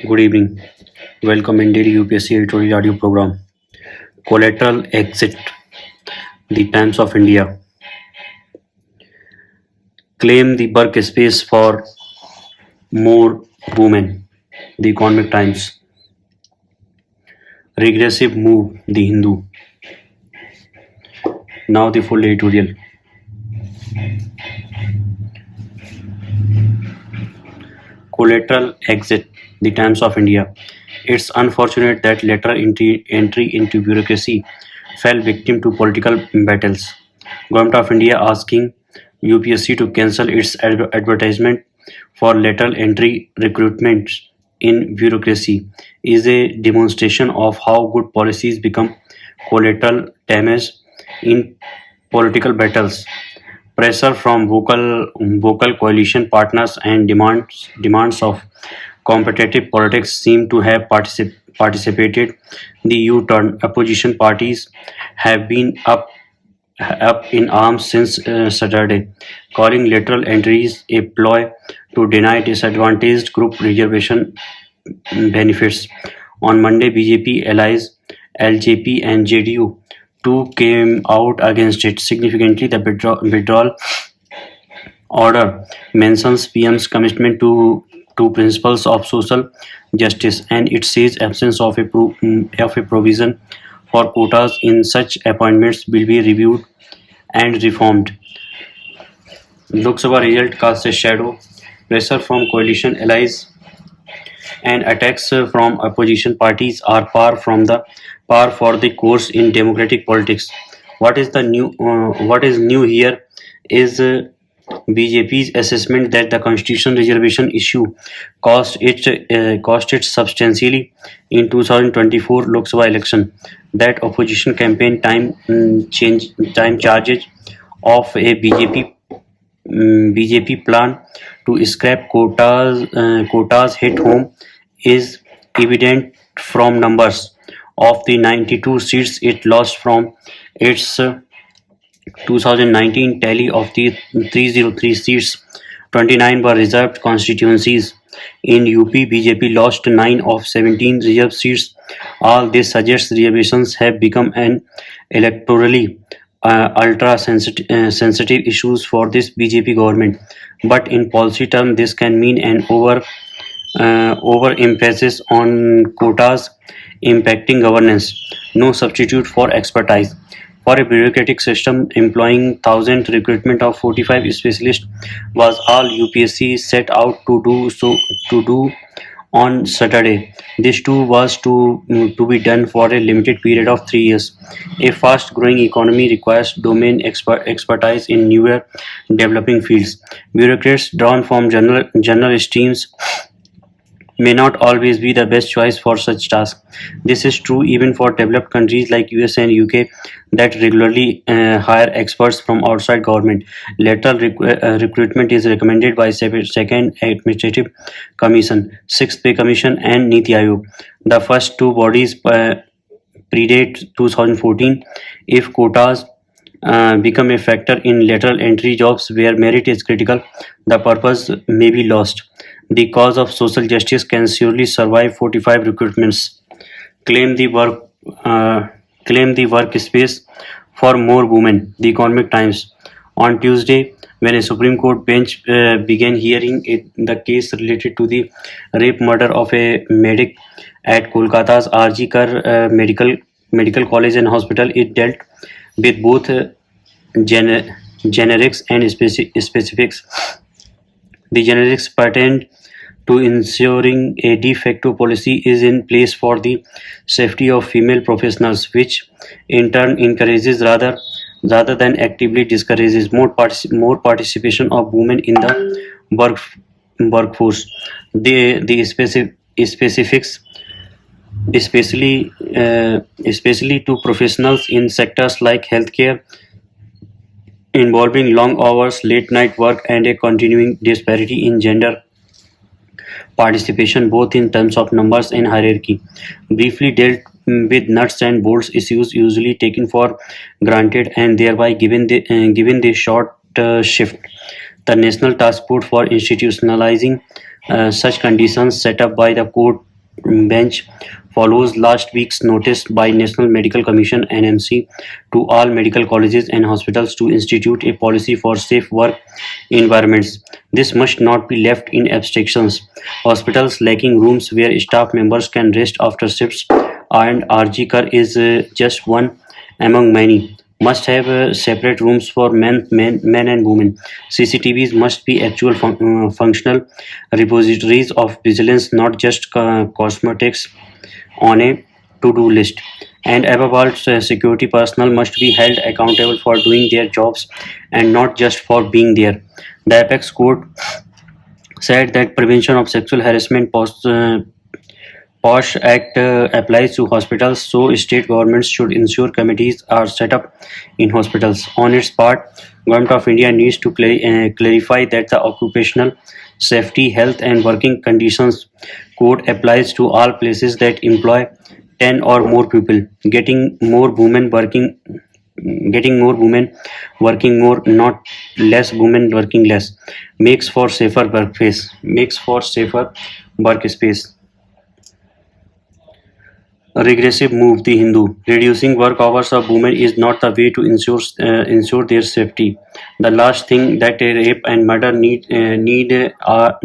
Good evening. Welcome in daily UPSC editorial audio program. Collateral exit. The Times of India. Claim the workspace for more women. The Economic Times. Regressive move. The Hindu. Now the full editorial. Collateral exit. The Times of India. It's unfortunate that lateral entry into bureaucracy fell victim to political battles. Government of India asking UPSC to cancel its advertisement for lateral entry recruitment in bureaucracy is a demonstration of how good policies become collateral damage in political battles. Pressure from vocal coalition partners and demands of competitive politics seem to have participated. The U-turn opposition parties have been up in arms since Saturday, calling lateral entries a ploy to deny disadvantaged group reservation benefits. On Monday, BJP allies LJP and JDU too came out against it. Significantly, the withdrawal order mentions PM's commitment to principles of social justice, and it says absence of of a provision for quotas in such appointments will be reviewed and reformed. Lok Sabha result casts a shadow. Pressure from coalition allies and attacks from opposition parties are par for the course in democratic politics. What is new here is BJP's assessment that the constitutional reservation issue cost it substantially in 2024 Lok Sabha election. That opposition campaign time charges of a BJP plan to scrap quotas hit home is evident from numbers. Of the 92 seats it lost from its 2019 tally of the 303 seats, 29 were reserved constituencies. In UP, BJP lost 9 of 17 reserved seats. All this suggests reservations have become an electorally ultra sensitive issues for this BJP government. But in policy terms, this can mean an overemphasis on quotas impacting governance. No substitute for expertise. For a bureaucratic system employing thousand recruitment of 45 specialists was all UPSC set out to do on Saturday. This too was to be done for a limited period of 3 years. A fast-growing economy requires domain expertise in newer developing fields. Bureaucrats drawn from general streams may not always be the best choice for such tasks. This is true even for developed countries like US and UK that regularly hire experts from outside government. Lateral recruitment is recommended by Second Administrative Commission, Sixth Pay Commission, and Niti Aayog. The first two bodies predate 2014. If quotas become a factor in lateral entry jobs where merit is critical, the purpose may be lost. The cause of social justice can surely survive 45 recruitments. Claim the work, claim the workspace for more women. The Economic Times. On Tuesday, when a Supreme Court bench began hearing the case related to the rape murder of a medic at Kolkata's RG Kar Medical College and Hospital, it dealt with both generics and specifics. The generics pertained to ensuring a de facto policy is in place for the safety of female professionals, which in turn encourages rather than actively discourages more participation of women in the workforce. The specifics, especially to professionals in sectors like healthcare, involving long hours, late night work, and a continuing disparity in gender participation, both in terms of numbers and hierarchy. Briefly dealt with nuts and bolts issues usually taken for granted and thereby given the short shift. The National Task Force for Institutionalizing such conditions set up by the court bench follows last week's notice by National Medical Commission (NMC) to all medical colleges and hospitals to institute a policy for safe work environments. This must not be left in abstractions. Hospitals lacking rooms where staff members can rest after shifts, and RG Kar is just one among many, must have separate rooms for men and women. CCTVs must be actual functional repositories of vigilance, not just cosmetics on a to-do list. And above all, security personnel must be held accountable for doing their jobs and not just for being there. The Apex Court said that prevention of sexual harassment POSH Act applies to hospitals, so state governments should ensure committees are set up in hospitals. On its part, Government of India needs to clarify that the Occupational Safety, Health and Working Conditions Code applies to all places that employ 10 or more people, getting more women working more, not less women working less, makes for safer workspace. A regressive move, The Hindu. Reducing work hours of women is not the way to ensure their safety. The last thing that a rape and murder needs are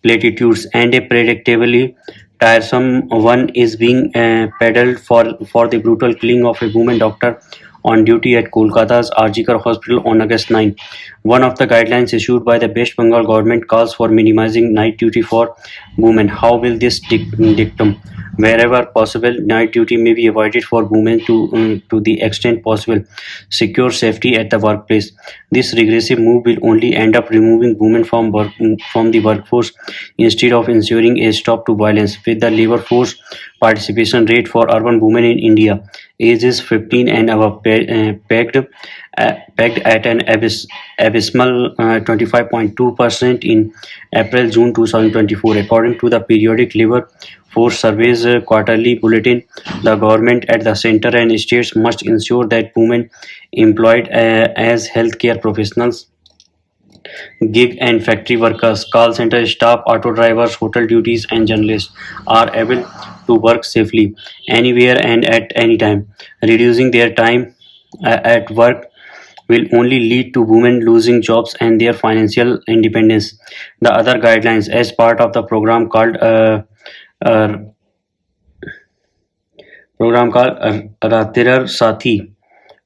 platitudes, and a predictably tiresome one is being peddled for the brutal killing of a woman doctor on duty at Kolkata's RG Kar Hospital on August 9. One of the guidelines issued by the West Bengal government calls for minimizing night duty for women. How will this dictum? Wherever possible, night duty may be avoided for women to the extent possible. Secure safety at the workplace. This regressive move will only end up removing women from the workforce instead of ensuring a stop to violence. With the labor force participation rate for urban women in India, ages 15 and above pegged at an abysmal 25.2% in April-June 2024, according to the periodic labor force surveys quarterly bulletin. The government at the center and states must ensure that women employed as healthcare professionals, gig and factory workers, call center staff, auto drivers, hotel duties, and journalists are able to work safely anywhere and at any time. Reducing their time at work will only lead to women losing jobs and their financial independence. The other guidelines, as part of the uh, program called Ratirar Sathi,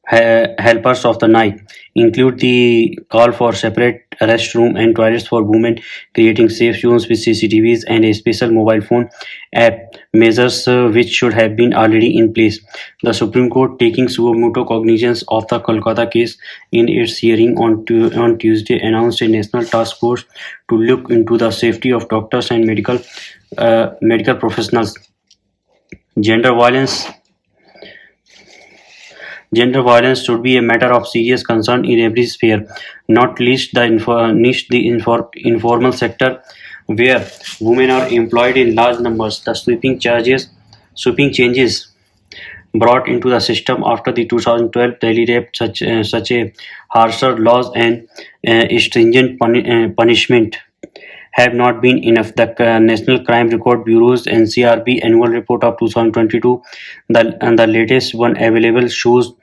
helpers of the night, include the call for separate restroom and toilets for women, creating safe zones with CCTVs and a special mobile phone app, measures which should have been already in place. The Supreme Court, taking suo cognizance of the Kolkata case in its hearing on Tuesday, announced a national task force to look into the safety of doctors and medical professionals. Gender violence Gender violence should be a matter of serious concern in every sphere, not least the informal sector, where women are employed in large numbers. The sweeping changes brought into the system after the 2012 Delhi rape, such a harsher laws and stringent punishment, have not been enough. The National Crime Record Bureau's (NCRB) annual report of 2022, the latest one available, shows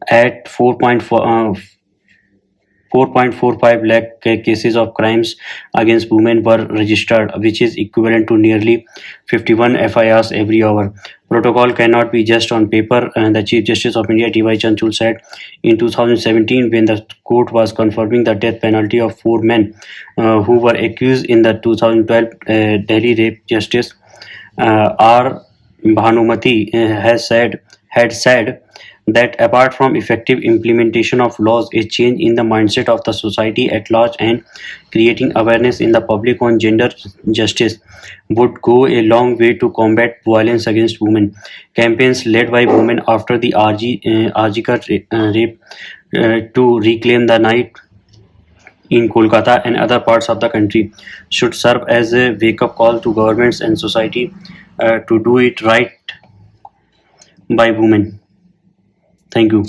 at 4.45 lakh cases of crimes against women were registered, which is equivalent to nearly 51 FIRs every hour. Protocol cannot be just on paper, the Chief Justice of India, D.Y. Chanchul, said in 2017 when the court was confirming the death penalty of 4 men who were accused in the 2012 Delhi rape. Justice R. Bhanumati had said that apart from effective implementation of laws, a change in the mindset of the society at large and creating awareness in the public on gender justice would go a long way to combat violence against women. Campaigns led by women after the RG Kar rape to reclaim the night in Kolkata and other parts of the country should serve as a wake-up call to governments and society to do it right by women. Thank you.